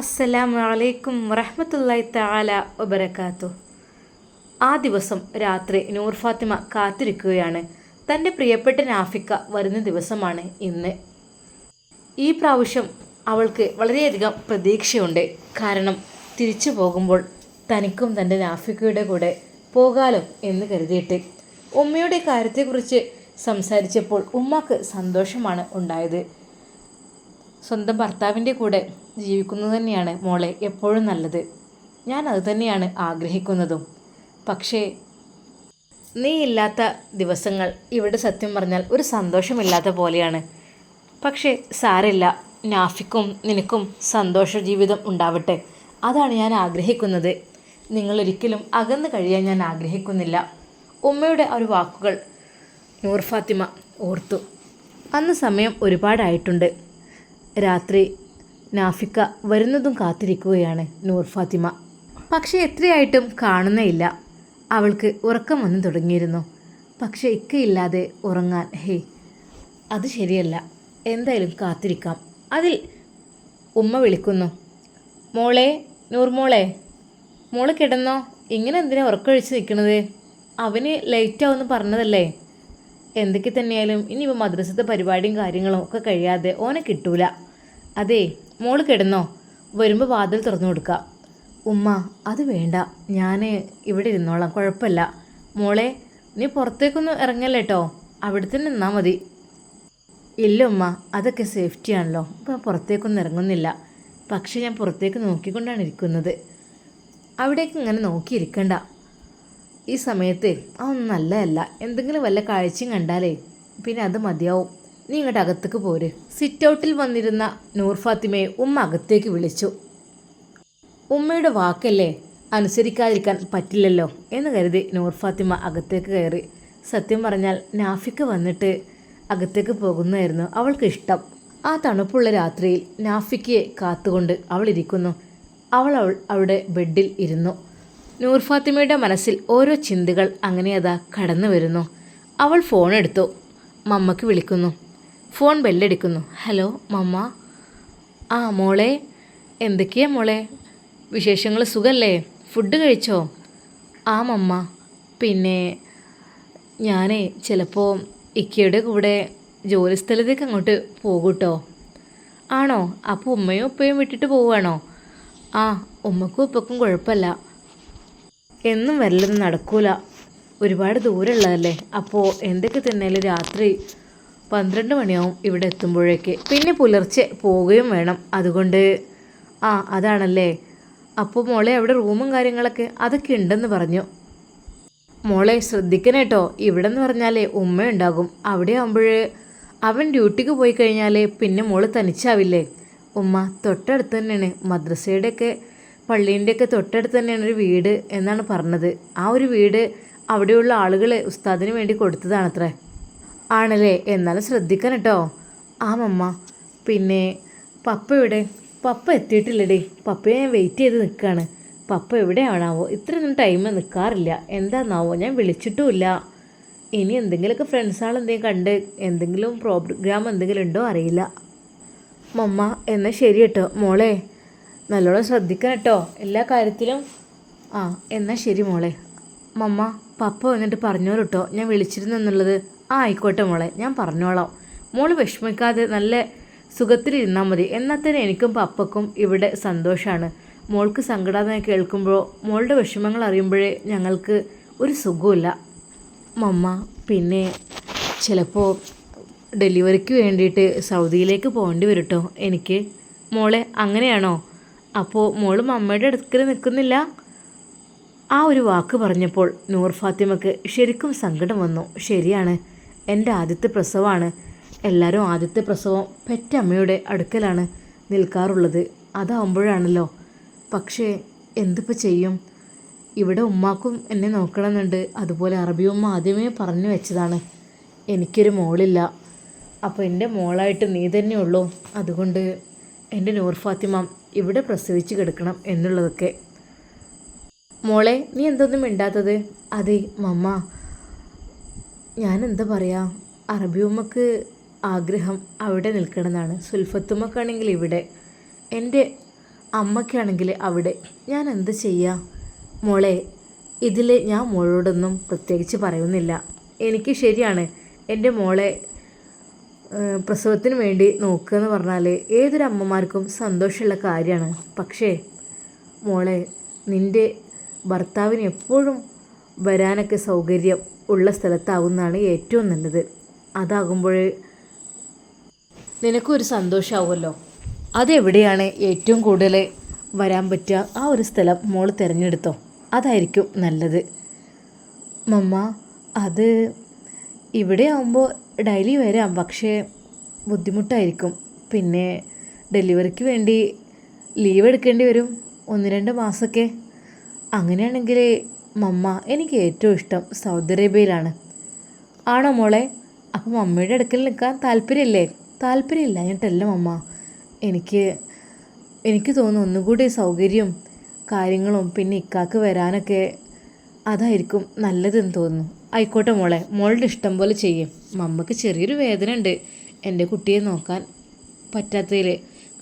അസ്സലാമു അലൈക്കും വറഹ്മത്തുള്ളാഹി തആല വബറകാതുഹു. ആ ദിവസം രാത്രി നൂർ ഫാത്തിമ കാത്തിരിക്കുകയാണ്. തൻ്റെ പ്രിയപ്പെട്ട നാഫിക്ക വരുന്ന ദിവസമാണ് ഇന്ന്. ഈ പ്രാവശ്യം അവൾക്ക് വളരെയധികം പ്രതീക്ഷയുണ്ട്. കാരണം തിരിച്ചു പോകുമ്പോൾ തനിക്കും തൻ്റെ നാഫിക്കയുടെ കൂടെ പോകാലോ എന്ന് കരുതിയിട്ട്. ഉമ്മയുടെ കാര്യത്തെക്കുറിച്ച് സംസാരിച്ചപ്പോൾ ഉമ്മക്ക് സന്തോഷമാണ് ഉണ്ടായത്. സ്വന്തം ഭർത്താവിൻ്റെ കൂടെ ജീവിക്കുന്നത് തന്നെയാണ് മോളെ എപ്പോഴും നല്ലത്. ഞാൻ അത് തന്നെയാണ് ആഗ്രഹിക്കുന്നതും. പക്ഷേ നീ ഇല്ലാത്ത ദിവസങ്ങൾ ഇവിടെ സത്യം പറഞ്ഞാൽ ഒരു സന്തോഷമില്ലാത്ത പോലെയാണ്. പക്ഷേ സാരമില്ല, നാഫിക്കും നിനക്കും സന്തോഷ ജീവിതം ഉണ്ടാവട്ടെ, അതാണ് ഞാൻ ആഗ്രഹിക്കുന്നത്. നിങ്ങളൊരിക്കലും അകന്നു കഴിയാൻ ഞാൻ ആഗ്രഹിക്കുന്നില്ല. ഉമ്മയുടെ ഒരു വാക്കുകൾ നൂർ ഫാത്തിമ ഓർത്തു. അന്ന് സമയം ഒരുപാടായിട്ടുണ്ട്. രാത്രി നാഫിക്ക വരുന്നതും കാത്തിരിക്കുകയാണ് നൂർ ഫാത്തിമ. പക്ഷേ എത്രയായിട്ടും കാണുന്നേയില്ല. അവൾക്ക് ഉറക്കം വന്നു തുടങ്ങിയിരുന്നു. പക്ഷേ ഇക്കയില്ലാതെ ഉറങ്ങാൻ അത് ശരിയല്ല. എന്തായാലും കാത്തിരിക്കാം. അതിൽ ഉമ്മ വിളിക്കുന്നു, മോളെ, നൂർ മോളെ, മോള് കിടന്നോ? ഇങ്ങനെ എന്തിനാ ഉറക്കമൊഴിച്ച് നിൽക്കണത്? അവന് ലേറ്റാവുമെന്ന് പറഞ്ഞതല്ലേ. എന്തൊക്കെ തന്നെയായാലും ഇനിയിപ്പോൾ മദ്രസത്തെ പരിപാടിയും കാര്യങ്ങളും ഒക്കെ കഴിയാതെ ഓനെ കിട്ടൂല. അതേ, മോള് കിടന്നോ? വരുമ്പോൾ വാതിൽ തുറന്നു കൊടുക്കുക. ഉമ്മ, അത് വേണ്ട, ഞാൻ ഇവിടെ ഇരുന്നോളാം, കുഴപ്പമില്ല. മോളെ, നീ പുറത്തേക്കൊന്നും ഇറങ്ങല്ലേ കേട്ടോ, അവിടെ തന്നെ നിന്നാൽ മതി. ഇല്ല ഉമ്മ, അതൊക്കെ സേഫ്റ്റിയാണല്ലോ, ഇപ്പം പുറത്തേക്കൊന്നും ഇറങ്ങുന്നില്ല. പക്ഷേ ഞാൻ പുറത്തേക്ക് നോക്കിക്കൊണ്ടാണ് ഇരിക്കുന്നത്. അവിടേക്ക് ഇങ്ങനെ നോക്കിയിരിക്കണ്ട. ഈ സമയത്ത് അതൊന്നും നല്ലതല്ല. എന്തെങ്കിലും വല്ല കാഴ്ചയും കണ്ടാലേ പിന്നെ അത് മതിയാവും. നീ ഇങ്ങോട്ട് അകത്തേക്ക് പോര്. സിറ്റ് ഔട്ടിൽ വന്നിരുന്ന നൂർ ഫാത്തിമയെ ഉമ്മ അകത്തേക്ക് വിളിച്ചു. ഉമ്മയുടെ വാക്കല്ലേ, അനുസരിക്കാതിരിക്കാൻ പറ്റില്ലല്ലോ എന്ന് കരുതി നൂർ ഫാത്തിമ അകത്തേക്ക് കയറി. സത്യം പറഞ്ഞാൽ നാഫിക്ക് വന്നിട്ട് അകത്തേക്ക് പോകുന്നതായിരുന്നു അവൾക്ക് ഇഷ്ടം. ആ തണുപ്പുള്ള രാത്രിയിൽ നാഫിക്കയെ കാത്തുകൊണ്ട് അവൾ ഇരിക്കുന്നു. അവൾ അവിടെ ബെഡിൽ ഇരുന്നു. നൂർ ഫാത്തിമയുടെ മനസ്സിൽ ഓരോ ചിന്തകൾ അങ്ങനെ അതാ കടന്നു വരുന്നു. അവൾ ഫോൺ എടുത്തു. മമ്മക്ക് വിളിക്കുന്നു. ഫോൺ ബെല്ലടിക്കുന്നു. ഹലോ മമ്മ. ആ മോളെ, എന്തൊക്കെയാ മോളെ വിശേഷങ്ങൾ? സുഖല്ലേ? ഫുഡ് കഴിച്ചോ? ആ മമ്മ, പിന്നെ ഞാനേ ചിലപ്പോൾ ഇക്കയുടെ കൂടെ ജോലി സ്ഥലത്തേക്ക് അങ്ങോട്ട് പോകൂട്ടോ. ആണോ? അപ്പോൾ ഉമ്മയും ഉപ്പയും വിട്ടിട്ട് പോവുകയാണോ? ആ, ഉമ്മക്കും ഉപ്പക്കും കുഴപ്പമില്ല. എന്നും വരലൊന്നും നടക്കൂല, ഒരുപാട് ദൂരമുള്ളതല്ലേ. അപ്പോൾ എന്തൊക്കെ തന്നെയാലും രാത്രി 12 മണിയാവും ഇവിടെ എത്തുമ്പോഴേക്ക്. പിന്നെ പുലർച്ചെ പോവുകയും വേണം. അതുകൊണ്ട് അതാണല്ലേ. അപ്പോൾ മോളെ അവിടെ റൂമും കാര്യങ്ങളൊക്കെ അതൊക്കെ ഉണ്ടെന്ന് പറഞ്ഞു. മോളെ ശ്രദ്ധിക്കണം കേട്ടോ. ഇവിടെ എന്ന് പറഞ്ഞാലേ ഉമ്മ ഉണ്ടാകും. അവിടെ ആകുമ്പോഴേ അവൻ ഡ്യൂട്ടിക്ക് പോയി കഴിഞ്ഞാൽ പിന്നെ മോള് തനിച്ചാവില്ലേ. ഉമ്മ, തൊട്ടടുത്ത് തന്നെയാണ് മദ്രസയുടെയൊക്കെ പള്ളീൻ്റെയൊക്കെ തൊട്ടടുത്ത് തന്നെയാണ് ഒരു വീട് എന്നാണ് പറഞ്ഞത്. ആ ഒരു വീട് അവിടെയുള്ള ആളുകൾ ഉസ്താദിന് വേണ്ടി കൊടുത്തതാണത്രേ. ആണല്ലേ? എന്നാലും ശ്രദ്ധിക്കണം കേട്ടോ. ആ മമ്മ. പിന്നെ പപ്പ എവിടെ? പപ്പ എത്തിയിട്ടില്ലടേ. പപ്പയെ ഞാൻ വെയിറ്റ് ചെയ്ത് നിൽക്കുകയാണ്. പപ്പ എവിടെയാണാവോ? ഇത്രയൊന്നും ടൈം നിൽക്കാറില്ല. എന്താണെന്നാവോ, ഞാൻ വിളിച്ചിട്ടുമില്ല. ഇനി എന്തെങ്കിലുമൊക്കെ ഫ്രണ്ട്സാൾ എന്തെങ്കിലും കണ്ട് എന്തെങ്കിലും പ്രോഗ്രാം എന്തെങ്കിലും ഉണ്ടോ അറിയില്ല. മമ്മ, എന്നാൽ ശരി കേട്ടോ മോളെ, നല്ലോണം ശ്രദ്ധിക്കണം കേട്ടോ എല്ലാ കാര്യത്തിലും. എന്നാൽ ശരി മോളെ. മമ്മ, പപ്പ വന്നിട്ട് പറഞ്ഞോളൂ കേട്ടോ ഞാൻ വിളിച്ചിരുന്നു എന്നുള്ളത്. ആയിക്കോട്ടെ മോളെ, ഞാൻ പറഞ്ഞോളാം. മോള് വിഷമിക്കാതെ നല്ല സുഖത്തിലിരുന്നാൽ മതി. എന്നാൽ തന്നെ എനിക്കും പപ്പക്കും ഇവിടെ സന്തോഷമാണ്. മോൾക്ക് സങ്കടമായി കേൾക്കുമ്പോഴോ മോളുടെ വിഷമങ്ങൾ അറിയുമ്പോഴേ ഞങ്ങൾക്ക് ഒരു സുഖമില്ല. മമ്മ, പിന്നെ ചിലപ്പോൾ ഡെലിവറിക്ക് വേണ്ടിയിട്ട് സൗദിയിലേക്ക് പോകേണ്ടി വരും കേട്ടോ എനിക്ക്. മോളെ, അങ്ങനെയാണോ? അപ്പോൾ മോള് മമ്മയുടെ അടുക്കൽ നിൽക്കുന്നില്ല? ആ ഒരു വാക്ക് പറഞ്ഞപ്പോൾ നൂർ ഫാത്തിമക്ക് ശരിക്കും സങ്കടം വന്നു. ശരിയാണ്, എൻ്റെ ആദ്യത്തെ പ്രസവമാണ്. എല്ലാവരും ആദ്യത്തെ പ്രസവം പെറ്റമ്മയുടെ അടുക്കലാണ് നിൽക്കാറുള്ളത്. അതാവുമ്പോഴാണല്ലോ. പക്ഷേ എന്തിപ്പോൾ ചെയ്യും? ഇവിടെ ഉമ്മാക്കും എന്നെ നോക്കണമെന്നുണ്ട്. അതുപോലെ അറബി ഉമ്മ ആദ്യമേ പറഞ്ഞു വെച്ചതാണ് എനിക്കൊരു മോളില്ല, അപ്പോൾ എൻ്റെ മോളായിട്ട് നീ തന്നെ ഉള്ളൂ. അതുകൊണ്ട് എൻ്റെ നൂർ ഫാത്തിമ ഇവിടെ പ്രസവിച്ച് കിടക്കണം എന്നുള്ളതൊക്കെ. മോളെ, നീ എന്തൊന്നും മിണ്ടാത്തത്? അതെ മമ്മ, ഞാനെന്താ പറയുക, അറബി ഉമ്മക്ക് ആഗ്രഹം അവിടെ നിൽക്കണമെന്നാണ്. സുൽഫത്തുമ്മക്കാണെങ്കിൽ ഇവിടെ. എൻ്റെ അമ്മയ്ക്കാണെങ്കിൽ അവിടെ. ഞാൻ എന്ത് ചെയ്യാം മോളെ? ഇതിൽ ഞാൻ മോളോടൊന്നും പ്രത്യേകിച്ച് പറയുന്നില്ല. എനിക്ക് ശരിയാണ് എൻ്റെ മോളെ പ്രസവത്തിന് വേണ്ടി നോക്കുക എന്ന് പറഞ്ഞാൽ ഏതൊരു അമ്മമാർക്കും സന്തോഷമുള്ള കാര്യമാണ്. പക്ഷേ മോളെ, നിൻ്റെ ഭർത്താവിന് എപ്പോഴും വരാനൊക്കെ സൗകര്യം ഉള്ള സ്ഥലത്താവുന്നതാണ് ഏറ്റവും നല്ലത്. അതാകുമ്പോൾ നിനക്കൊരു സന്തോഷമാവുമല്ലോ. അതെവിടെയാണ് ഏറ്റവും കൂടുതൽ വരാൻ പറ്റുക ആ ഒരു സ്ഥലം മോൾ തിരഞ്ഞെടുത്തോ, അതായിരിക്കും നല്ലത്. മമ്മ, അത് ഇവിടെ ആകുമ്പോൾ ഡെയിലി വരാം, പക്ഷേ ബുദ്ധിമുട്ടായിരിക്കും. പിന്നെ ഡെലിവറിക്ക് വേണ്ടി ലീവ് എടുക്കേണ്ടി വരും 1-2 മാസമൊക്കെ. അങ്ങനെയാണെങ്കിൽ മമ്മ, എനിക്ക് ഏറ്റവും ഇഷ്ടം സൗദി അറേബ്യയിലാണ്. ആണോ മോളെ? അപ്പം മമ്മയുടെ അടുക്കൽ നിൽക്കാൻ താല്പര്യമില്ലേ? താല്പര്യമില്ല എന്നിട്ടല്ല മമ്മ, എനിക്ക് തോന്നുന്നു ഒന്നുകൂടി സൗകര്യവും കാര്യങ്ങളും പിന്നെ ഇക്കാക്ക് വരാനൊക്കെ അതായിരിക്കും നല്ലതെന്ന് തോന്നുന്നു. ആയിക്കോട്ടെ മോളെ, മോളുടെ ഇഷ്ടം പോലെ ചെയ്യും. മമ്മക്ക് ചെറിയൊരു വേദന ഉണ്ട് എൻ്റെ കുട്ടിയെ നോക്കാൻ പറ്റാത്തതിൽ.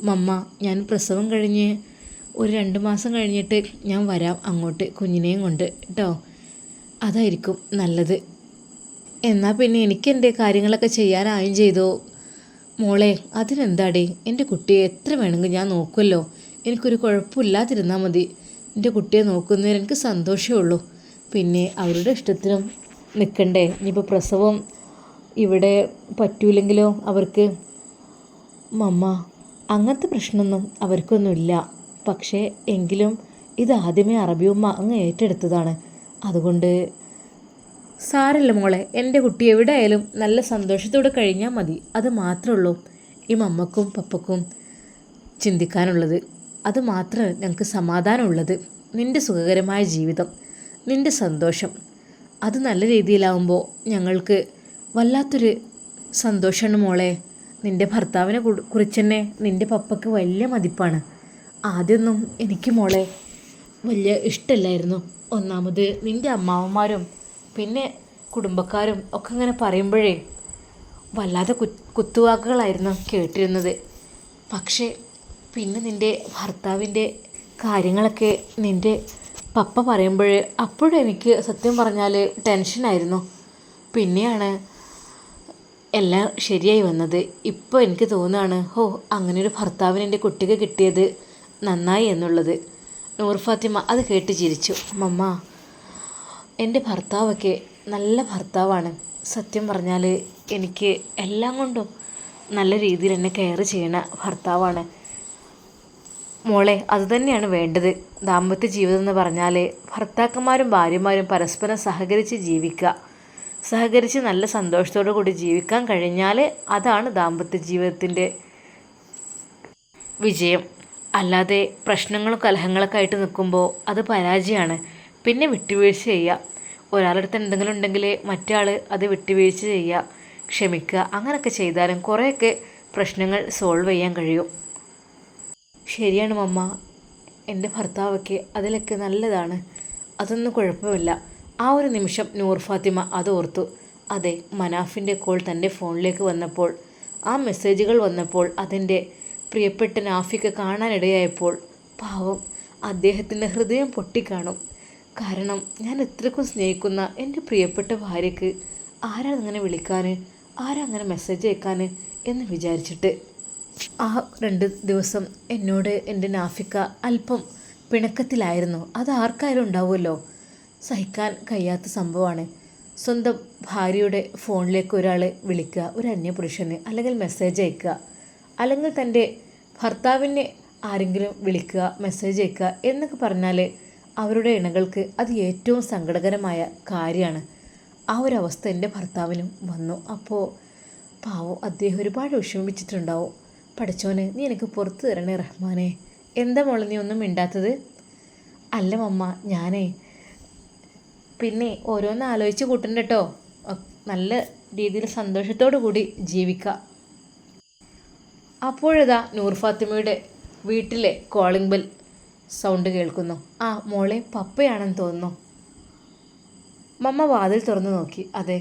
മമ്മ, ഞാൻ പ്രസവം കഴിഞ്ഞ് ഒരു 2 മാസം കഴിഞ്ഞിട്ട് ഞാൻ വരാം അങ്ങോട്ട് കുഞ്ഞിനെയും കൊണ്ട് കേട്ടോ. അതായിരിക്കും നല്ലത്. എന്നാൽ പിന്നെ എനിക്ക് എൻ്റെ കാര്യങ്ങളൊക്കെ ചെയ്യാനായും ചെയ്തോ. മോളെ, അതിനെന്താടേ, എൻ്റെ കുട്ടിയെ എത്ര വേണമെങ്കിൽ ഞാൻ നോക്കുമല്ലോ. എനിക്കൊരു കുഴപ്പമില്ലാതിരുന്നാൽ മതി. എൻ്റെ കുട്ടിയെ നോക്കുന്നതിന് എനിക്ക് സന്തോഷമേ ഉള്ളൂ. പിന്നെ അവരുടെ ഇഷ്ടത്തിനും നിൽക്കണ്ടേ. ഇനിയിപ്പോൾ പ്രസവം ഇവിടെ പറ്റൂലെങ്കിലോ അവർക്ക്? മമ്മ, അങ്ങനത്തെ പ്രശ്നമൊന്നും അവർക്കൊന്നുമില്ല. പക്ഷേ എങ്കിലും ഇതാദ്യമേ അറബിയുമ്മ അങ്ങ് ഏറ്റെടുത്തതാണ്. അതുകൊണ്ട് സാരല്ല മോളെ, എൻ്റെ കുട്ടി എവിടെയായാലും നല്ല സന്തോഷത്തോടെ കഴിഞ്ഞാൽ മതി. അത് മാത്രമേ ഉള്ളൂ ഈ മമ്മക്കും പപ്പക്കും ചിന്തിക്കാനുള്ളത്. അത് മാത്രമേ ഞങ്ങൾക്ക് സമാധാനമുള്ളത്. നിൻ്റെ സുഖകരമായ ജീവിതം, നിൻ്റെ സന്തോഷം, അത് നല്ല രീതിയിലാവുമ്പോൾ ഞങ്ങൾക്ക് വല്ലാത്തൊരു സന്തോഷമാണ് മോളെ. നിൻ്റെ ഭർത്താവിനെ കുറിച്ച് തന്നെ നിൻ്റെ പപ്പയ്ക്ക് വലിയ മതിപ്പാണ്. ആദ്യമൊന്നും എനിക്ക് മോളെ വലിയ ഇഷ്ടമല്ലായിരുന്നു. ഒന്നാമത് നിൻ്റെ അമ്മാവന്മാരും പിന്നെ കുടുംബക്കാരും ഒക്കെ ഇങ്ങനെ പറയുമ്പോഴേ വല്ലാതെ കുത്തുവാക്കുകളായിരുന്നു കേട്ടിരുന്നത്. പക്ഷേ പിന്നെ നിൻ്റെ ഭർത്താവിൻ്റെ കാര്യങ്ങളൊക്കെ നിൻ്റെ പപ്പ പറയുമ്പോൾ അപ്പോഴും എനിക്ക് സത്യം പറഞ്ഞാൽ ടെൻഷനായിരുന്നു. പിന്നെയാണ് എല്ലാം ശരിയായി വന്നത്. ഇപ്പോൾ എനിക്ക് തോന്നുകയാണ്, അങ്ങനെയൊരു ഭർത്താവിന് എൻ്റെ കുട്ടിക്ക് കിട്ടിയത് നന്നായി എന്നുള്ളത്. നൂർ ഫാത്തിമ അത് കേട്ട് ചിരിച്ചു. മമ്മ, എൻ്റെ ഭർത്താവൊക്കെ നല്ല ഭർത്താവാണ്. സത്യം പറഞ്ഞാൽ എനിക്ക് എല്ലാം കൊണ്ടും നല്ല രീതിയിൽ എന്നെ കെയർ ചെയ്യുന്ന ഭർത്താവാണ് മോളെ. അതുതന്നെയാണ് വേണ്ടത്. ദാമ്പത്യ ജീവിതം എന്ന് പറഞ്ഞാൽ ഭർത്താക്കന്മാരും ഭാര്യമാരും പരസ്പരം സഹകരിച്ച് ജീവിക്കുക, സഹകരിച്ച് നല്ല സന്തോഷത്തോടു കൂടി ജീവിക്കാൻ കഴിഞ്ഞാൽ അതാണ് ദാമ്പത്യ ജീവിതത്തിൻ്റെ വിജയം. അല്ലാതെ പ്രശ്നങ്ങളും കലഹങ്ങളൊക്കെ ആയിട്ട് നിൽക്കുമ്പോൾ അത് പരാജയമാണ്. പിന്നെ വിട്ടുവീഴ്ച ചെയ്യുക. ഒരാളുടെ അടുത്ത് എന്തെങ്കിലും ഉണ്ടെങ്കിൽ മറ്റേ ആൾ അത് വിട്ടുവീഴ്ച ചെയ്യുക, ക്ഷമിക്കുക. അങ്ങനെയൊക്കെ ചെയ്താലും കുറേയൊക്കെ പ്രശ്നങ്ങൾ സോൾവ് ചെയ്യാൻ കഴിയും. ശരിയാണ് മമ്മ, എൻ്റെ ഭർത്താവൊക്കെ അതിലൊക്കെ നല്ലതാണ്. അതൊന്നും കുഴപ്പമില്ല. ആ ഒരു നിമിഷം നൂർ ഫാത്തിമ അത് ഓർത്തു. അതെ, മനാഫിൻ്റെ കോൾ തൻ്റെ ഫോണിലേക്ക് വന്നപ്പോൾ, ആ മെസ്സേജുകൾ വന്നപ്പോൾ, അതിൻ്റെ പ്രിയപ്പെട്ട നാഫിക്ക് കാണാനിടയായപ്പോൾ പാവം അദ്ദേഹത്തിൻ്റെ ഹൃദയം പൊട്ടിക്കാണും. കാരണം ഞാൻ എത്രക്കും സ്നേഹിക്കുന്ന എൻ്റെ പ്രിയപ്പെട്ട ഭാര്യയ്ക്ക് ആരാങ്ങനെ വിളിക്കാൻ, ആരങ്ങനെ മെസ്സേജ് അയക്കാൻ എന്ന് വിചാരിച്ചിട്ട്. ആ 2 ദിവസം എന്നോട് എൻ്റെ നാഫിക്ക അല്പം പിണക്കത്തിലായിരുന്നു. അത് ആർക്കായാലും ഉണ്ടാവുമല്ലോ. സഹിക്കാൻ കഴിയാത്ത സംഭവമാണ്. സ്വന്തം ഭാര്യയുടെ ഫോണിലേക്ക് ഒരാൾ വിളിക്കുക, ഒരു അന്യപുരുഷന്, അല്ലെങ്കിൽ മെസ്സേജ് അയക്കുക, അല്ലെങ്കിൽ തൻ്റെ ഭർത്താവിനെ ആരെങ്കിലും വിളിക്കുക, മെസ്സേജ് അയക്കുക എന്നൊക്കെ പറഞ്ഞാൽ അവരുടെ ഇണകൾക്ക് അത് ഏറ്റവും സങ്കടകരമായ കാര്യമാണ്. ആ ഒരു അവസ്ഥ എൻ്റെ ഭർത്താവിനും വന്നു. അപ്പോൾ പാവം അദ്ദേഹം ഒരുപാട് വിഷമിച്ചിട്ടുണ്ടാവും. പഠിച്ചോനെ, നീ എനിക്ക് പുറത്തു തരണേ റഹ്മാനെ. എന്താ മോളെ നീ ഒന്നും മിണ്ടാത്തത്? അല്ല മമ്മ, ഞാനേ പിന്നെ ഓരോന്ന് ആലോചിച്ച് കൂട്ടണ്ട കേട്ടോ. നല്ല രീതിയിൽ സന്തോഷത്തോടു കൂടി ജീവിക്കുക. അപ്പോഴതാ നൂർ ഫാത്തിമയുടെ വീട്ടിലെ കോളിംഗ് ബെൽ സൗണ്ട് കേൾക്കുന്നു. ആ മോളെ, പപ്പയാണെന്ന് തോന്നുന്നു. മമ്മ വാതിൽ തുറന്നു നോക്കി. അതെ,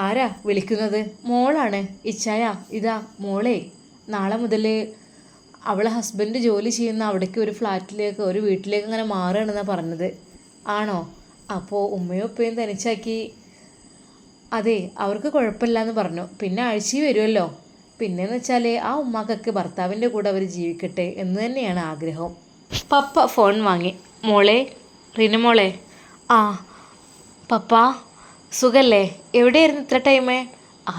ആരാ വിളിക്കുന്നത്? മോളാണ് ഇച്ചായ. ഇതാ മോളെ, നാളെ മുതൽ അവളെ ഹസ്ബൻഡ് ജോലി ചെയ്യുന്ന അവിടേക്ക് ഒരു ഫ്ലാറ്റിലേക്ക് ഒരു വീട്ടിലേക്ക് അങ്ങനെ മാറുകയാണെന്നാണ് പറഞ്ഞത്. ആണോ? അപ്പോൾ ഉമ്മയും ഉപ്പയും തനിച്ചാക്കി. അതെ, അവർക്ക് കുഴപ്പമില്ല എന്ന് പറഞ്ഞു. പിന്നെ ആഴ്ചയിൽ വരുമല്ലോ. പിന്നെയെന്ന് വെച്ചാൽ ആ ഉമ്മാക്കൊക്കെ ഭർത്താവിൻ്റെ കൂടെ അവർ ജീവിക്കട്ടെ എന്ന് തന്നെയാണ് ആഗ്രഹം. പപ്പ ഫോൺ വാങ്ങി. മോളെ, റിന മോളെ. ആ പപ്പ, സുഖല്ലേ? എവിടെയായിരുന്നു ഇത്ര ടൈമേ?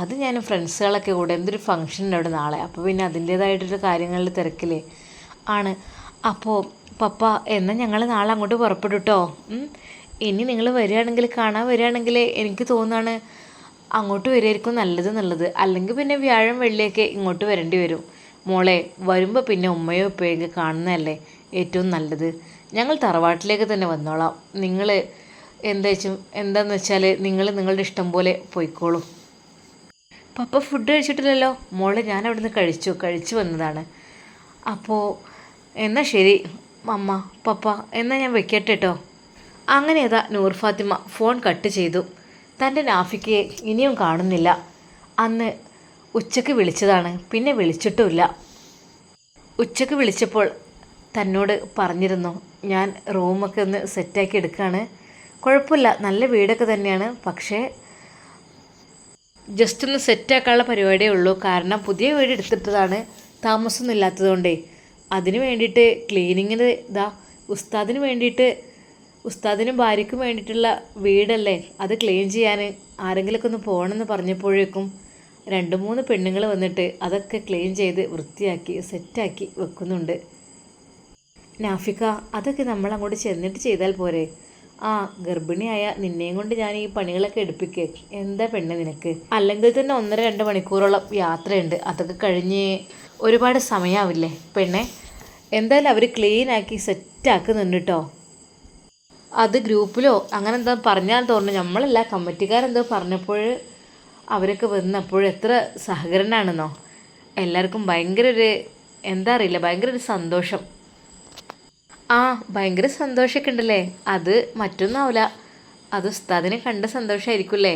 അത് ഞാൻ ഫ്രണ്ട്സുകളൊക്കെ കൂടെ എന്തൊരു ഫംഗ്ഷൻ ഉണ്ട് അവിടെ നാളെ, അപ്പോൾ പിന്നെ അതിൻ്റേതായിട്ടൊരു കാര്യങ്ങളിൽ തിരക്കില്ലേ ആണ്. അപ്പോൾ പപ്പ, എന്നാൽ ഞങ്ങൾ നാളെ അങ്ങോട്ട് പുറപ്പെടും കേട്ടോ. ഇനി നിങ്ങൾ വരികയാണെങ്കിൽ കാണാൻ വരികയാണെങ്കിൽ എനിക്ക് തോന്നുകയാണ് അങ്ങോട്ട് വരികയായിരിക്കും നല്ലത്. അല്ലെങ്കിൽ പിന്നെ വ്യാഴം വെള്ളിയൊക്കെ ഇങ്ങോട്ട് വരേണ്ടി വരും. മോളെ, വരുമ്പോൾ പിന്നെ ഉമ്മയോ ഉപ്പയൊക്കെ കാണുന്നതല്ലേ ഏറ്റവും നല്ലത്. ഞങ്ങൾ തറവാട്ടിലേക്ക് തന്നെ വന്നോളാം. നിങ്ങൾ എന്താണെന്ന് വെച്ചാൽ നിങ്ങൾ നിങ്ങളുടെ ഇഷ്ടം പോലെ പോയിക്കോളൂ. പപ്പ ഫുഡ് കഴിച്ചിട്ടില്ലല്ലോ? മോളെ, ഞാൻ അവിടുന്ന് കഴിച്ചു വന്നതാണ്. അപ്പോൾ എന്നാൽ ശരി അമ്മ, പപ്പ, എന്നാൽ ഞാൻ വെക്കട്ടെ കേട്ടോ. അങ്ങനെ അതാ നൂർ ഫാത്തിമ ഫോൺ കട്ട് ചെയ്തു. തൻ്റെ നാഫിക്കയെ ഇനിയും കാണുന്നില്ല. അന്ന് ഉച്ചയ്ക്ക് വിളിച്ചതാണ്, പിന്നെ വിളിച്ചിട്ടുമില്ല. ഉച്ചയ്ക്ക് വിളിച്ചപ്പോൾ തന്നോട് പറഞ്ഞിരുന്നു, ഞാൻ റൂമൊക്കെ ഒന്ന് സെറ്റാക്കി എടുക്കുകയാണ്, കുഴപ്പമില്ല, നല്ല വീടൊക്കെ തന്നെയാണ്, പക്ഷേ ജസ്റ്റ് ഒന്ന് സെറ്റാക്കാനുള്ള പരിപാടിയേ ഉള്ളൂ. കാരണം പുതിയ വീട് എടുത്തിട്ടതാണ്, താമസമൊന്നും ഇല്ലാത്തതുകൊണ്ടേ. അതിന് വേണ്ടിയിട്ട് ക്ലീനിങ്ങിന് ഉസ്താദിനും ഭാര്യയ്ക്കും വേണ്ടിയിട്ടുള്ള വീടല്ലേ, അത് ക്ലീൻ ചെയ്യാൻ ആരെങ്കിലുമൊക്കെ ഒന്ന് പോകണമെന്ന് പറഞ്ഞപ്പോഴേക്കും 2-3 പെണ്ണുങ്ങൾ വന്നിട്ട് അതൊക്കെ ക്ലീൻ ചെയ്ത് വൃത്തിയാക്കി സെറ്റാക്കി വെക്കുന്നുണ്ട്. നാഫിക്ക, അതൊക്കെ നമ്മൾ അങ്ങോട്ട് ചെന്നിട്ട് ചെയ്താൽ പോരെ? ആ, ഗർഭിണിയായ നിന്നെയും കൊണ്ട് ഞാൻ ഈ പണികളൊക്കെ എടുപ്പിക്കേ. എന്താ പെണ്ണ് നിനക്ക്? അല്ലെങ്കിൽ തന്നെ 1-2 മണിക്കൂറോളം യാത്രയുണ്ട്. അതൊക്കെ കഴിഞ്ഞ് ഒരുപാട് സമയമാവില്ലേ പെണ്ണെ? എന്തായാലും അവർ ക്ലീനാക്കി സെറ്റാക്കുന്നുണ്ട് കേട്ടോ. അത് ഗ്രൂപ്പിലോ അങ്ങനെ എന്താ പറഞ്ഞാൽ തോന്നുന്നു, നമ്മളല്ല കമ്മിറ്റിക്കാരെന്തോ പറഞ്ഞപ്പോൾ അവരൊക്കെ വന്നപ്പോൾ എത്ര സഹകരണമാണെന്നോ. എല്ലാവർക്കും ഭയങ്കര ഒരു സന്തോഷം. ആ, ഭയങ്കര സന്തോഷമൊക്കെ ഉണ്ടല്ലേ? അത് മറ്റൊന്നാവില്ല, അത് ഉസ്താദിനെ കണ്ട സന്തോഷമായിരിക്കുമല്ലേ?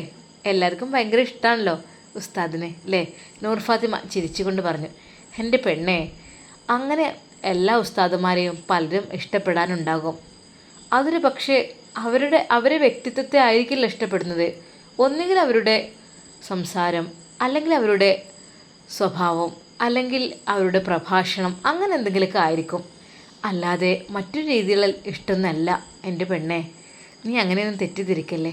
എല്ലാവർക്കും ഭയങ്കര ഇഷ്ടമാണല്ലോ ഉസ്താദിനെ അല്ലേ? നൂർ ഫാത്തിമ ചിരിച്ചുകൊണ്ട് പറഞ്ഞു. എൻ്റെ പെണ്ണേ, അങ്ങനെ എല്ലാ ഉസ്താദുമാരെയും പലരും ഇഷ്ടപ്പെടാനുണ്ടാകും. അതൊരു പക്ഷേ അവരെ വ്യക്തിത്വത്തെ ആയിരിക്കില്ല ഇഷ്ടപ്പെടുന്നത്. ഒന്നുകിൽ അവരുടെ സംസാരം, അല്ലെങ്കിൽ അവരുടെ സ്വഭാവം, അല്ലെങ്കിൽ അവരുടെ പ്രഭാഷണം, അങ്ങനെ എന്തെങ്കിലുമൊക്കെ ആയിരിക്കും. അല്ലാതെ മറ്റൊരു രീതിയിലുള്ള ഇഷ്ടമൊന്നുമല്ല എൻ്റെ പെണ്ണെ. നീ അങ്ങനെയൊന്നും തെറ്റിദ്ധരിക്കല്ലേ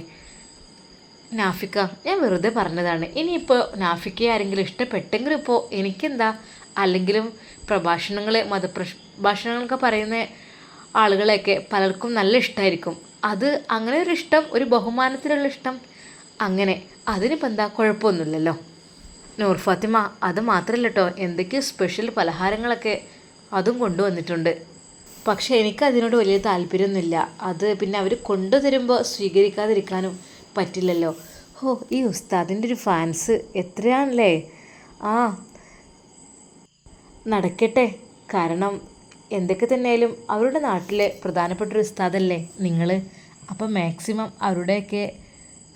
നാഫിക്ക, ഞാൻ വെറുതെ പറഞ്ഞതാണ്. ഇനിയിപ്പോൾ നാഫിക്കയെ ആരെങ്കിലും ഇഷ്ടപ്പെട്ടെങ്കിലും ഇപ്പോൾ എനിക്കെന്താ? അല്ലെങ്കിലും മതപ്രഭാഷണങ്ങളൊക്കെ പറയുന്ന ആളുകളെയൊക്കെ പലർക്കും നല്ല ഇഷ്ടമായിരിക്കും. അത് അങ്ങനെ ഒരു ഇഷ്ടം, ഒരു ബഹുമാനത്തിലുള്ള ഇഷ്ടം, അങ്ങനെ അതിനിപ്പോൾ എന്താ, കുഴപ്പമൊന്നുമില്ലല്ലോ. നൂർ ഫാത്തിമ, അത് മാത്രമല്ല കേട്ടോ, എന്തൊക്കെയോ സ്പെഷ്യൽ പലഹാരങ്ങളൊക്കെ അതും കൊണ്ടുവന്നിട്ടുണ്ട്. പക്ഷേ എനിക്കതിനോട് വലിയ താല്പര്യമൊന്നുമില്ല. അത് പിന്നെ അവർ കൊണ്ടുതരുമ്പോൾ സ്വീകരിക്കാതിരിക്കാനും പറ്റില്ലല്ലോ. ഈ ഉസ്താദിൻ്റെ ഒരു ഫാൻസ് എത്രയാണല്ലേ? ആ, നടക്കട്ടെ. കാരണം എന്തൊക്കെ തന്നെയായാലും അവരുടെ നാട്ടിലെ പ്രധാനപ്പെട്ടൊരു ഉസ്താദല്ലേ നിങ്ങൾ. അപ്പം മാക്സിമം അവരുടെയൊക്കെ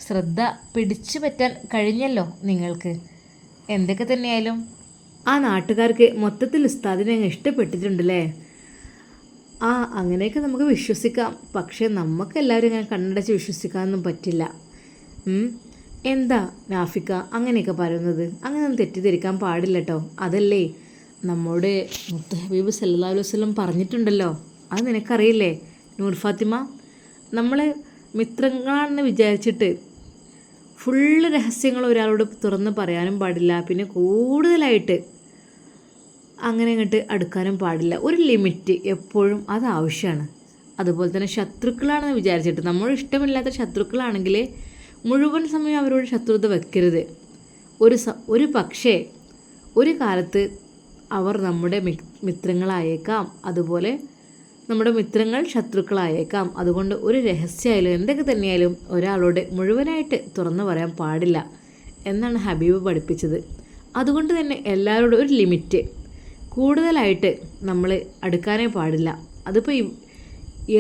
ശ്രദ്ധ പിടിച്ചു പറ്റാൻ കഴിഞ്ഞല്ലോ നിങ്ങൾക്ക്. എന്തൊക്കെ തന്നെയായാലും ആ നാട്ടുകാർക്ക് മൊത്തത്തിൽ ഉസ്താദിനെ അങ്ങ് ഇഷ്ടപ്പെട്ടിട്ടുണ്ടല്ലേ? ആ, അങ്ങനെയൊക്കെ നമുക്ക് വിശ്വസിക്കാം. പക്ഷേ നമുക്കെല്ലാവരും ഇങ്ങനെ കണ്ണടച്ച് വിശ്വസിക്കാനൊന്നും പറ്റില്ല. എന്താ നാഫിക്ക അങ്ങനെയൊക്കെ പറയുന്നത്? അങ്ങനെയൊന്നും തെറ്റിദ്ധരിക്കാൻ പാടില്ല കേട്ടോ. അതല്ലേ നമ്മോട് മുത്ത് ഹബീബ് സല്ലല്ലാഹു അലൈഹി വസല്ലം പറഞ്ഞിട്ടുണ്ടല്ലോ, അത് നിനക്കറിയില്ലേ നൂർ ഫാത്തിമ? നമ്മൾ മിത്രങ്ങളാണെന്ന് വിചാരിച്ചിട്ട് ഫുള്ള് രഹസ്യങ്ങൾ ഒരാളോട് തുറന്ന് പറയാനും പാടില്ല. പിന്നെ കൂടുതലായിട്ട് അങ്ങനെ അങ്ങോട്ട് അടുക്കാനും പാടില്ല. ഒരു ലിമിറ്റ് എപ്പോഴും അത് ആവശ്യമാണ്. അതുപോലെ തന്നെ ശത്രുക്കളാണെന്ന് വിചാരിച്ചിട്ട്, നമ്മൾ ഇഷ്ടമില്ലാത്ത ശത്രുക്കളാണെങ്കിൽ മുഴുവൻ സമയം അവരോട് ശത്രുത വെക്കരുത്. ഒരു പക്ഷേ ഒരു കാലത്ത് അവർ നമ്മുടെ മിത്രങ്ങളായേക്കാം, അതുപോലെ നമ്മുടെ മിത്രങ്ങൾ ശത്രുക്കളായേക്കാം. അതുകൊണ്ട് ഒരു രഹസ്യമായാലും എന്തൊക്കെ തന്നെയായാലും ഒരാളോട് മുഴുവനായിട്ട് തുറന്നു പറയാൻ പാടില്ല എന്നാണ് ഹബീബ് പഠിപ്പിച്ചത്. അതുകൊണ്ട് തന്നെ എല്ലാവരോടും ഒരു ലിമിറ്റ്, കൂടുതലായിട്ട് നമ്മൾ അടുക്കാനേ പാടില്ല. അതിപ്പോൾ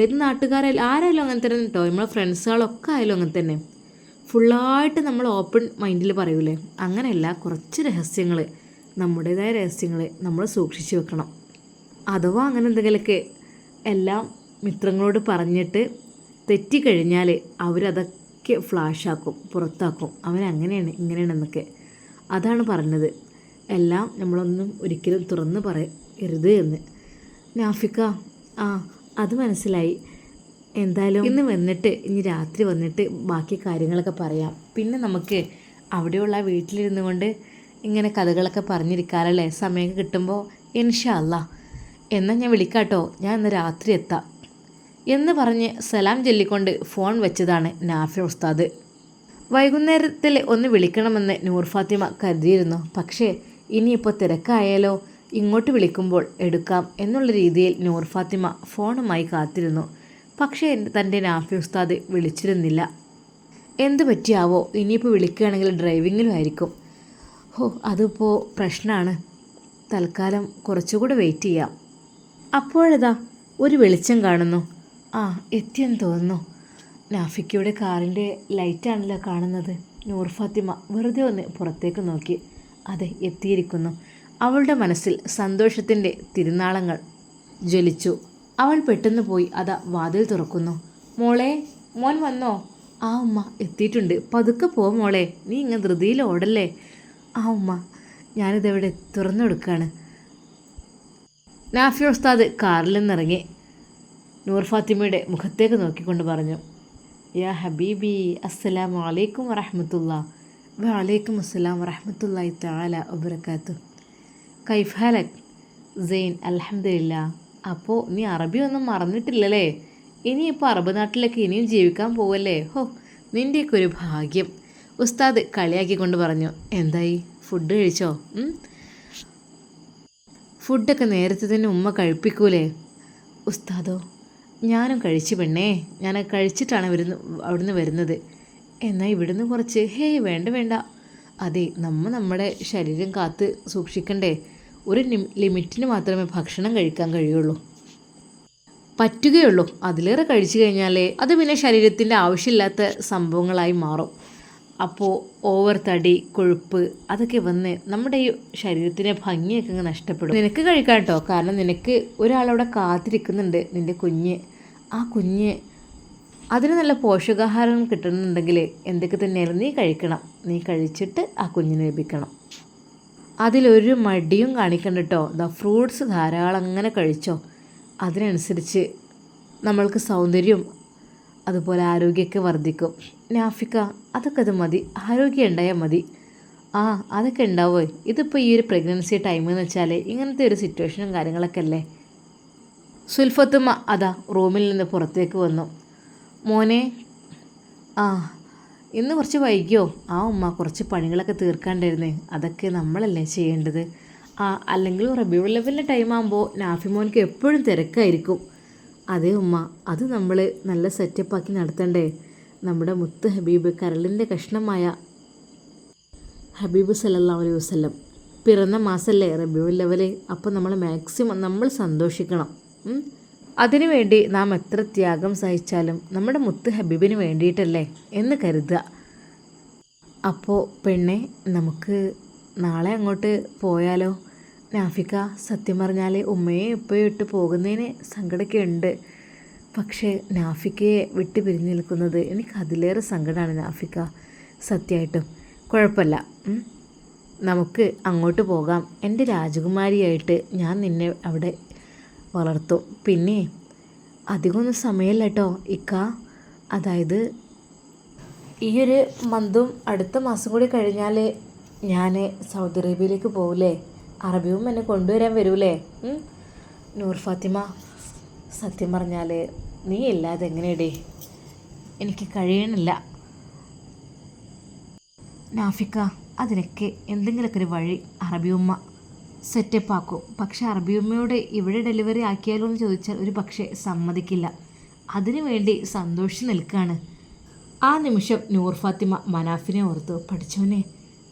ഏത് നാട്ടുകാരായാലും ആരായാലും അങ്ങനെ തന്നെ കേട്ടോ. നമ്മളെ ഫ്രണ്ട്സുകളൊക്കെ ആയാലും അങ്ങനെ തന്നെ ഫുള്ളായിട്ട് നമ്മൾ ഓപ്പൺ മൈൻഡിൽ പറയൂലേ, അങ്ങനെയല്ല. കുറച്ച് രഹസ്യങ്ങൾ, നമ്മുടേതായ രഹസ്യങ്ങൾ നമ്മൾ സൂക്ഷിച്ച് വെക്കണം. അഥവാ അങ്ങനെ എന്തെങ്കിലുമൊക്കെ എല്ലാം മിത്രങ്ങളോട് പറഞ്ഞിട്ട് തെറ്റിക്കഴിഞ്ഞാൽ അവരതൊക്കെ ഫ്ലാഷാക്കും, പുറത്താക്കും. അവനങ്ങനെയാണ് ഇങ്ങനെയാണെന്നൊക്കെ. അതാണ് പറഞ്ഞത്. എല്ലാം നമ്മളൊന്നും ഒരിക്കലും തുറന്ന് പറയരുത് എന്ന്. നാഫിക്ക, ആ അത് മനസ്സിലായി. എന്തായാലും ഇന്ന് വന്നിട്ട് ഇനി രാത്രി വന്നിട്ട് ബാക്കി കാര്യങ്ങളൊക്കെ പറയാം. പിന്നെ നമുക്ക് അവിടെയുള്ള വീട്ടിലിരുന്നു കൊണ്ട് ഇങ്ങനെ കഥകളൊക്കെ പറഞ്ഞിരിക്കാറല്ലേ സമയം കിട്ടുമ്പോൾ. ഇൻഷാ അല്ലാ, എന്നാൽ ഞാൻ വിളിക്കാട്ടോ, ഞാൻ ഇന്ന് രാത്രി എത്താം എന്ന് പറഞ്ഞ് സലാം ചൊല്ലിക്കൊണ്ട് ഫോൺ വെച്ചതാണ് നാഫി ഉസ്താദ്. വൈകുന്നേരത്തിൽ ഒന്ന് വിളിക്കണമെന്ന് നൂർ ഫാത്തിമ കരുതിയിരുന്നു. പക്ഷേ ഇനിയിപ്പോൾ തിരക്കായാലോ, ഇങ്ങോട്ട് വിളിക്കുമ്പോൾ എടുക്കാം എന്നുള്ള രീതിയിൽ നൂർ ഫാത്തിമ ഫോണുമായി കാത്തിരുന്നു. പക്ഷേ തൻ്റെ നാഫി ഉസ്താദ് വിളിച്ചിരുന്നില്ല. എന്ത് പറ്റിയാവോ, ഇനിയിപ്പോൾ വിളിക്കുകയാണെങ്കിൽ ഡ്രൈവിങ്ങിലും ആയിരിക്കും. അതിപ്പോൾ പ്രശ്നമാണ്. തൽക്കാലം കുറച്ചുകൂടെ വെയിറ്റ് ചെയ്യാം. അപ്പോഴതാ ഒരു വെളിച്ചം കാണുന്നു. എത്തിയെന്ന് തോന്നുന്നു. നാഫിക്കയുടെ കാറിൻ്റെ ലൈറ്റാണല്ലോ കാണുന്നത്. നൂർ ഫാത്തിമ വെറുതെ ഒന്ന് പുറത്തേക്ക് നോക്കി. അതെ, എത്തിയിരിക്കുന്നു. അവളുടെ മനസ്സിൽ സന്തോഷത്തിൻ്റെ തിരുനാളങ്ങൾ ജ്വലിച്ചു. അവൾ പെട്ടെന്ന് പോയി വാതിൽ തുറക്കുന്നു. മോളെ, മോൻ വന്നോ? ഉമ്മ എത്തിയിട്ടുണ്ട്. പതുക്കെ പോ മോളെ, നീ ഇങ്ങനെ ധൃതിയിൽ ഓടല്ലേ. ഉമ്മ, ഞാനിതെവിടെ തുറന്നു കൊടുക്കുകയാണ്. നാഫി ഉസ്താദ് കാറിൽ നിന്നിറങ്ങി നൂർ ഫാത്തിമയുടെ മുഖത്തേക്ക് നോക്കിക്കൊണ്ട് പറഞ്ഞു, യാ ഹബീബി, അസ്സലാമു അലൈക്കും വറഹ്മത്തുള്ളാഹി. വഅലൈക്കും അസ്സലാം വറഹ്മത്തുള്ളാഹി തആല വബറകാതുഹു. കൈഫ് ഹാലക്? സെയിൻ, അൽഹംദുലില്ലാ. അപ്പോൾ നീ അറബി ഒന്നും മറന്നിട്ടില്ലല്ലേ? ഇനിയിപ്പോൾ അറബ് നാട്ടിലൊക്കെ ഇനിയും ജീവിക്കാൻ പോവല്ലേ? നിൻ്റെയൊക്കെ ഒരു ഭാഗ്യം. ഉസ്താദ് കളിയാക്കിക്കൊണ്ട് പറഞ്ഞു. എന്തായി, ഫുഡ് കഴിച്ചോ? ഫുഡൊക്കെ നേരത്തെ തന്നെ ഉമ്മ കഴിപ്പിക്കൂലേ? ഉസ്താദോ, ഞാനും കഴിച്ചു പെണ്ണേ. ഞാൻ കഴിച്ചിട്ടാണ് അവിടുന്ന് വരുന്നത്. എന്നാൽ ഇവിടുന്ന് കുറച്ച്. വേണ്ട. അതെ, നമ്മുടെ ശരീരം കാത്ത് സൂക്ഷിക്കണ്ടേ. ഒരു ലിമിറ്റിന് മാത്രമേ ഭക്ഷണം കഴിക്കാൻ പറ്റുകയുള്ളൂ. അതിലേറെ കഴിച്ചു കഴിഞ്ഞാൽ അത് പിന്നെ ശരീരത്തിൻ്റെ ആവശ്യമില്ലാത്ത സംഭവങ്ങളായി മാറും. അപ്പോൾ ഓവർ തടി, കൊഴുപ്പ് അതൊക്കെ വന്ന് നമ്മുടെ ഈ ശരീരത്തിൻ്റെ ഭംഗിയൊക്കെ അങ്ങ് നഷ്ടപ്പെടും. നിനക്ക് കഴിക്കാം കേട്ടോ, കാരണം നിനക്ക് ഒരാളവിടെ കാത്തിരിക്കുന്നുണ്ട്, നിൻ്റെ കുഞ്ഞ്. ആ കുഞ്ഞ് അതിന് നല്ല പോഷകാഹാരം കിട്ടണമെന്നുണ്ടെങ്കിൽ എന്തൊക്കെ തന്നെയായാലും നീ കഴിക്കണം. നീ കഴിച്ചിട്ട് ആ കുഞ്ഞിനെ ലഭിക്കണം. അതിലൊരു മടിയും കാണിക്കണ്ട കേട്ടോ. ഫ്രൂട്ട്സ് ധാരാളം അങ്ങനെ കഴിച്ചോ. അതിനനുസരിച്ച് നമ്മൾക്ക് സൗന്ദര്യം അതുപോലെ ആരോഗ്യമൊക്കെ വർദ്ധിക്കും. നാഫിക്ക, അതൊക്കെ അത് മതി, ആരോഗ്യം ഉണ്ടായാൽ മതി. അതൊക്കെ ഉണ്ടാവോ? ഇതിപ്പോൾ ഈ ഒരു പ്രഗ്നൻസി ടൈം എന്ന് വെച്ചാൽ ഇങ്ങനത്തെ ഒരു സിറ്റുവേഷനും കാര്യങ്ങളൊക്കെ അല്ലേ. സുൽഫത്തുമ്മ റൂമിൽ നിന്ന് പുറത്തേക്ക് വന്നു. മോനെ, ഇന്ന് കുറച്ച് വൈകിയോ? ഉമ്മ, കുറച്ച് പണികളൊക്കെ തീർക്കാണ്ടായിരുന്നേ. അതൊക്കെ നമ്മളല്ലേ ചെയ്യേണ്ടത്. അല്ലെങ്കിൽ റബീഉൽ അവ്വലിൻ്റെ ടൈം ആകുമ്പോൾ നാഫി മോൻക്ക് എപ്പോഴും തിരക്കായിരിക്കും. അതേ ഉമ്മ, അത് നമ്മൾ നല്ല സെറ്റപ്പാക്കി നടത്തണ്ടേ. നമ്മുടെ മുത്ത് ഹബീബ്, കരളിൻ്റെ കഷ്ണമായ ഹബീബ് സല്ലല്ലാഹു അലൈഹി വസല്ലം പിറന്ന മാസമല്ലേ റബീഉൽ അവ്വൽ. അപ്പോൾ നമ്മൾ മാക്സിമം നമ്മൾ സന്തോഷിക്കണം. അതിനുവേണ്ടി നാം എത്ര ത്യാഗം സഹിച്ചാലും നമ്മുടെ മുത്ത് ഹബീബിന് വേണ്ടിയിട്ടല്ലേ എന്ന് കരുതുക. അപ്പോൾ പെണ്ണെ, നമുക്ക് നാളെ അങ്ങോട്ട് പോയാലോ? നാഫിക്ക, സത്യം പറഞ്ഞാൽ ഉമ്മയെ ഉപ്പയെ ഇട്ട് പോകുന്നതിന് സങ്കടമൊക്കെ ഉണ്ട്. പക്ഷേ നാഫിക്കയെ വിട്ട് പിരിഞ്ഞു നിൽക്കുന്നത് എനിക്ക് അതിലേറെ സങ്കടമാണ് നാഫിക്ക. സത്യമായിട്ടും കുഴപ്പമില്ല, നമുക്ക് അങ്ങോട്ട് പോകാം. എൻ്റെ രാജകുമാരിയായിട്ട് ഞാൻ നിന്നെ അവിടെ വളർത്തും. പിന്നെ അധികമൊന്നും സമയമല്ല കേട്ടോ ഇക്ക. അതായത് ഈ ഒരു മന്തും അടുത്ത മാസം കൂടി കഴിഞ്ഞാൽ ഞാൻ സൗദി അറേബ്യയിലേക്ക് പോകില്ലേ. അറബിയും എന്നെ കൊണ്ടുവരാൻ വരൂലേ? നൂർ ഫാത്തിമ, സത്യം പറഞ്ഞാൽ നീ ഇല്ലാതെ എങ്ങനെയടേ, എനിക്ക് കഴിയണില്ല. നാഫിക്ക, അതിനൊക്കെ എന്തെങ്കിലുമൊക്കെ ഒരു വഴി അറബിയുമ്മ സെറ്റപ്പ് ആക്കും. പക്ഷെ അറബിയുമ്മയോട് ഇവിടെ ഡെലിവറി ആക്കിയാലോ എന്ന് ചോദിച്ചാൽ ഒരു പക്ഷേ സമ്മതിക്കില്ല. അതിനു വേണ്ടി സന്തോഷിച്ച് നിൽക്കുകയാണ്. ആ നിമിഷം നൂർ ഫാത്തിമ മനാഫിനെ ഓർത്തു. പഠിച്ചവനെ,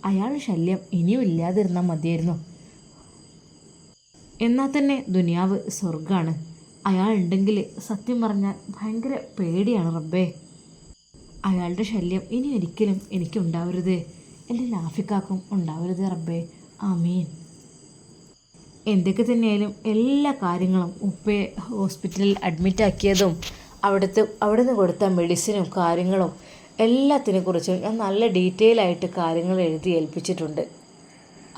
അയാളുടെ ശല്യം ഇനിയും ഇല്ലാതിരുന്നാൽ മതിയായിരുന്നു. എന്നാൽ തന്നെ ദുനിയാവ് സ്വർഗ്ഗമാണ്. അയാളുണ്ടെങ്കിൽ സത്യം പറഞ്ഞാൽ ഭയങ്കര പേടിയാണ് റബ്ബേ. അയാളുടെ ശല്യം ഇനി ഒരിക്കലും എനിക്കുണ്ടാവരുത്, എൻ്റെ നാഫിക്കാക്കും ഉണ്ടാവരുത് റബ്ബേ. ആമീൻ. എന്തൊക്കെ തന്നെയായാലും എല്ലാ കാര്യങ്ങളും ഉപ്പയെ ഹോസ്പിറ്റലിൽ അഡ്മിറ്റാക്കിയതും അവിടെ നിന്ന് കൊടുത്ത മെഡിസിനും കാര്യങ്ങളും എല്ലാത്തിനെ കുറിച്ചും ഞാൻ നല്ല ഡീറ്റെയിൽ ആയിട്ട് കാര്യങ്ങൾ എഴുതി ഏൽപ്പിച്ചിട്ടുണ്ട്.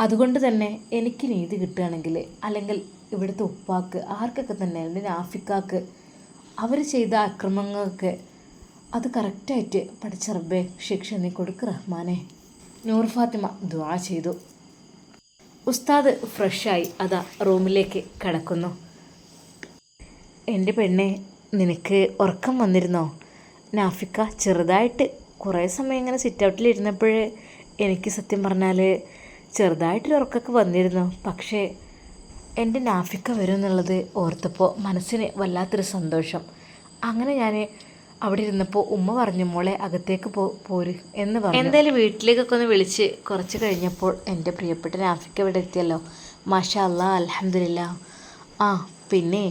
അതുകൊണ്ട് തന്നെ എനിക്ക് നീതി കിട്ടുകയാണെങ്കിൽ, അല്ലെങ്കിൽ ഇവിടുത്തെ ഉപ്പാക്ക് ആർക്കൊക്കെ തന്നെ എൻ്റെ നാഫിക്കാക്ക് അവർ ചെയ്ത അക്രമങ്ങൾക്ക് അത് കറക്റ്റായിട്ട് പഠിച്ച റബ്ബേ ശിക്ഷ നീ കൊടുക്ക് റഹ്മാനെ. നൂർ ഫാത്തിമ ദുആ ചെയ്തു. ഉസ്താദ് ഫ്രഷായി അതാ റൂമിലേക്ക് കടക്കുന്നു. എൻ്റെ പെണ്ണെ, നിനക്ക് ഉറക്കം വന്നിരുന്നോ? നാഫിക്ക ചെറുതായിട്ട് കുറേ സമയം ഇങ്ങനെ സിറ്റ് ഔട്ടിലിരുന്നപ്പോഴേ എനിക്ക് സത്യം പറഞ്ഞാൽ ചെറുതായിട്ടൊരു ഉറക്കമൊക്കെ വന്നിരുന്നു. പക്ഷേ എൻ്റെ നാഫിക്ക വരും എന്നുള്ളത് ഓർത്തപ്പോൾ മനസ്സിന് വല്ലാത്തൊരു സന്തോഷം. അങ്ങനെ ഞാൻ അവിടെ ഇരുന്നപ്പോൾ ഉമ്മ പറഞ്ഞു, മോളെ അകത്തേക്ക് പോര് എന്ന് പറഞ്ഞു. എന്തായാലും വീട്ടിലേക്കൊക്കെ ഒന്ന് വിളിച്ച് കുറച്ച് കഴിഞ്ഞപ്പോൾ എൻ്റെ പ്രിയപ്പെട്ട നാഫിക്ക ഇവിടെ എത്തിയല്ലോ. മാഷാ അല്ലാ, അൽഹംദുലില്ലാ. പിന്നെ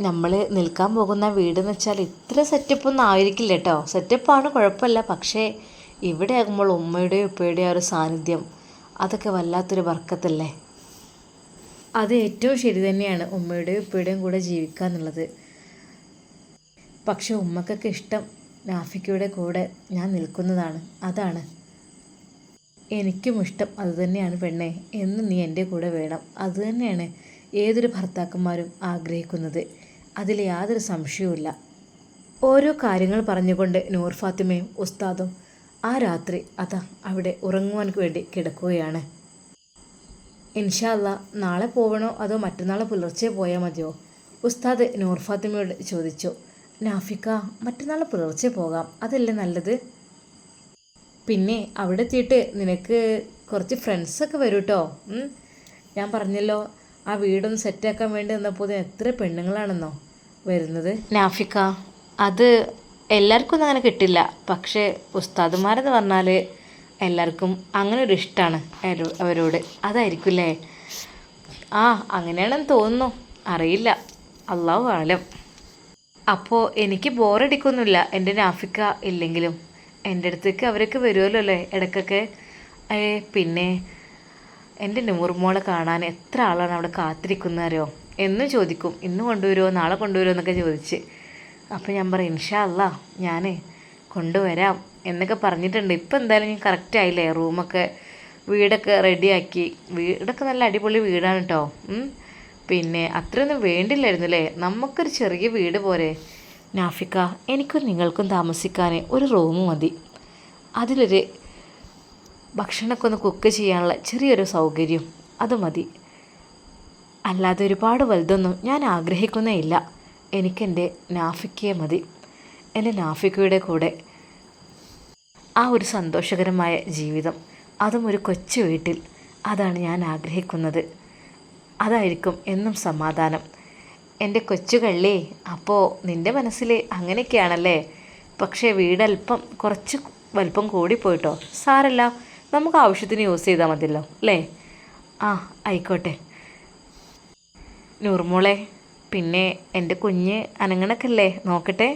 നമ്മൾ നിൽക്കാൻ പോകുന്ന വീടെന്ന് വെച്ചാൽ ഇത്ര സെറ്റപ്പൊന്നും ആയിരിക്കില്ല കേട്ടോ. സെറ്റപ്പാണ്, കുഴപ്പമില്ല. പക്ഷേ ഇവിടെ ആകുമ്പോൾ ഉമ്മയുടെയും ഉപ്പയുടെയും ഒരു സാന്നിധ്യം അതൊക്കെ വല്ലാത്തൊരു ബർക്കത്തല്ലേ. അത് ഏറ്റവും ശരി തന്നെയാണ്, ഉമ്മയുടെയും ഉപ്പയുടെയും കൂടെ ജീവിക്കുക എന്നുള്ളത്. പക്ഷെ ഉമ്മക്കൊക്കെ ഇഷ്ടം നാഫിക്കയുടെ കൂടെ ഞാൻ നിൽക്കുന്നതാണ്. അതാണ് എനിക്കും ഇഷ്ടം. അതുതന്നെയാണ് പെണ്ണെ, എന്നും നീ എൻ്റെ കൂടെ വേണം. അതുതന്നെയാണ് ഏതൊരു ഭർത്താക്കന്മാരും ആഗ്രഹിക്കുന്നത്. അതിൽ യാതൊരു സംശയവുമില്ല. ഓരോ കാര്യങ്ങൾ പറഞ്ഞുകൊണ്ട് നൂർ ഫാത്തിമയും ഉസ്താദും ആ രാത്രി അതാ അവിടെ ഉറങ്ങുവാൻ വേണ്ടി കിടക്കുകയാണ്. ഇൻഷാ അല്ലാ നാളെ പോകണോ അതോ മറ്റന്നാൾ പുലർച്ചെ പോയാൽ മതിയോ? ഉസ്താദ് നൂർ ഫാത്തിമയോട് ചോദിച്ചു. നാഫിക്ക, മറ്റന്നാൾ പുലർച്ചെ പോകാം, അതല്ലേ നല്ലത്. പിന്നെ അവിടെ എത്തിയിട്ട് നിനക്ക് കുറച്ച് ഫ്രണ്ട്സൊക്കെ വരും കേട്ടോ. ഞാൻ പറഞ്ഞല്ലോ, ആ വീടൊന്ന് സെറ്റാക്കാൻ വേണ്ടി വന്നപ്പോൾ എത്ര പെണ്ണുങ്ങളാണെന്നോ വരുന്നത്. നാഫിക്ക, അത് എല്ലാവർക്കും ഒന്നും അങ്ങനെ കിട്ടില്ല. പക്ഷേ ഉസ്താദുമാരെന്ന് പറഞ്ഞാൽ എല്ലാവർക്കും അങ്ങനെ ഒരു ഇഷ്ടമാണ് അവരോട്. അതായിരിക്കില്ലേ? അങ്ങനെയാണെന്ന് തോന്നുന്നു, അറിയില്ല, അല്ലാഹു ആലം. അപ്പോൾ എനിക്ക് ബോറടിക്കൊന്നുമില്ല എൻ്റെ നാഫിക്ക ഇല്ലെങ്കിലും. എൻ്റെ അടുത്തേക്ക് അവരൊക്കെ വരുമല്ലോ അല്ലേ ഇടയ്ക്കൊക്കെ. പിന്നെ എൻ്റെ നൂർമോളെ കാണാൻ എത്ര ആളാണ് അവിടെ കാത്തിരിക്കുന്നത് അറിയോ? എന്നും ചോദിക്കും, ഇന്ന് കൊണ്ടുവരുമോ നാളെ കൊണ്ടുവരുമോ എന്നൊക്കെ ചോദിച്ച്. അപ്പോൾ ഞാൻ പറയും ഇൻഷാ അല്ലാ ഞാൻ കൊണ്ടുവരാം എന്നൊക്കെ പറഞ്ഞിട്ടുണ്ട്. ഇപ്പം എന്തായാലും ഞാൻ കറക്റ്റ് ആയില്ലേ, റൂമൊക്കെ വീടൊക്കെ റെഡിയാക്കി. വീടൊക്കെ നല്ല അടിപൊളി വീടാണ് കേട്ടോ. പിന്നെ അത്രയൊന്നും വേണ്ടില്ലായിരുന്നു അല്ലേ, നമുക്കൊരു ചെറിയ വീട് പോരെ. നാഫിക്ക, എനിക്കും നിങ്ങൾക്കും താമസിക്കാൻ ഒരു റൂം മതി. അതിലൊരു ഭക്ഷണമൊക്കെ ഒന്ന് കുക്ക് ചെയ്യാനുള്ള ചെറിയൊരു സൗകര്യം അത് മതി. അല്ലാതെ ഒരുപാട് വലുതൊന്നും ഞാൻ ആഗ്രഹിക്കുന്നേ ഇല്ല. എനിക്കെൻ്റെ നാഫിക്കയെ മതി. എൻ്റെ നാഫിക്കയുടെ കൂടെ ആ ഒരു സന്തോഷകരമായ ജീവിതം, അതും ഒരു കൊച്ചു വീട്ടിൽ, അതാണ് ഞാൻ ആഗ്രഹിക്കുന്നത്. അതായിരിക്കും എന്നും സമാധാനം. എൻ്റെ കൊച്ചുകള്ളേ, അപ്പോൾ നിൻ്റെ മനസ്സിൽ അങ്ങനെയൊക്കെയാണല്ലേ. പക്ഷേ വീടല്പം കുറച്ച് വലിപ്പം കൂടിപ്പോയിട്ടോ. സാരല്ല, നമുക്ക് ആവശ്യത്തിന് യൂസ് ചെയ്താൽ മതിയല്ലോ അല്ലേ. ആയിക്കോട്ടെ നൂർമോളെ. പിന്നെ എൻ്റെ കുഞ്ഞ് അനങ്ങണൊക്കെ അല്ലേ, നോക്കട്ടെ.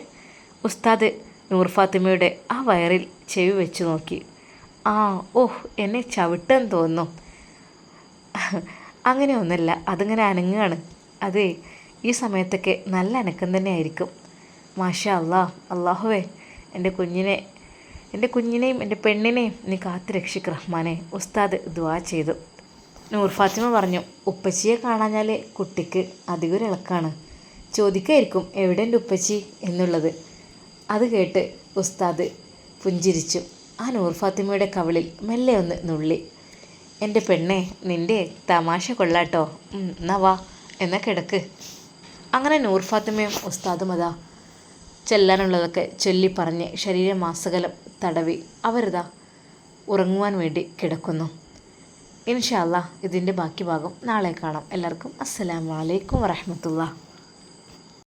ഉസ്താദ് നൂർ ഫാത്തിമയുടെ ആ വയറിൽ ചെവി വെച്ച് നോക്കി. എന്നെ ചവിട്ടെന്ന് തോന്നുന്നു. അങ്ങനെ ഒന്നുമില്ല, അതിങ്ങനെ അനങ്ങുകയാണ്. അതെ, ഈ സമയത്തൊക്കെ നല്ല അനക്കം തന്നെ ആയിരിക്കും. മാഷാ അല്ലാ, അള്ളാഹുവേ എൻ്റെ കുഞ്ഞിനെയും എൻ്റെ പെണ്ണിനെയും നീ കാത്തു രക്ഷിക്ക് റഹ്മാനെ. ഉസ്താദ് ദുആ ചെയ്തു. നൂർ ഫാത്തിമ പറഞ്ഞു, ഉപ്പച്ചിയെ കാണാഞ്ഞാൽ കുട്ടിക്ക് അധികം ഇളക്കാണ്. ചോദിക്കായിരിക്കും എവിടെ എൻ്റെ ഉപ്പച്ചി എന്നുള്ളത്. അത് കേട്ട് ഉസ്താദ് പുഞ്ചിരിച്ചു. ആ നൂർ ഫാത്തിമയുടെ കവിളിൽ മെല്ലെ ഒന്ന് നുള്ളി. എൻ്റെ പെണ്ണെ, നിൻ്റെ തമാശ കൊള്ളാട്ടോ. എന്നാ വാ, എന്നാ കിടക്ക്. അങ്ങനെ നൂർ ഫാത്തിമയും ഉസ്താദും അതാ ചെല്ലാനുള്ളതൊക്കെ ചൊല്ലിപ്പറഞ്ഞ് ശരീരമാസകലം തടവി അവരിതാ ഉറങ്ങുവാൻ വേണ്ടി കിടക്കുന്നു. ഇൻഷാ അല്ലാ ഇതിൻ്റെ ബാക്കി ഭാഗം നാളെ കാണാം. എല്ലാവർക്കും അസ്സലാമു അലൈക്കും വറഹ്മത്തുള്ളാഹി.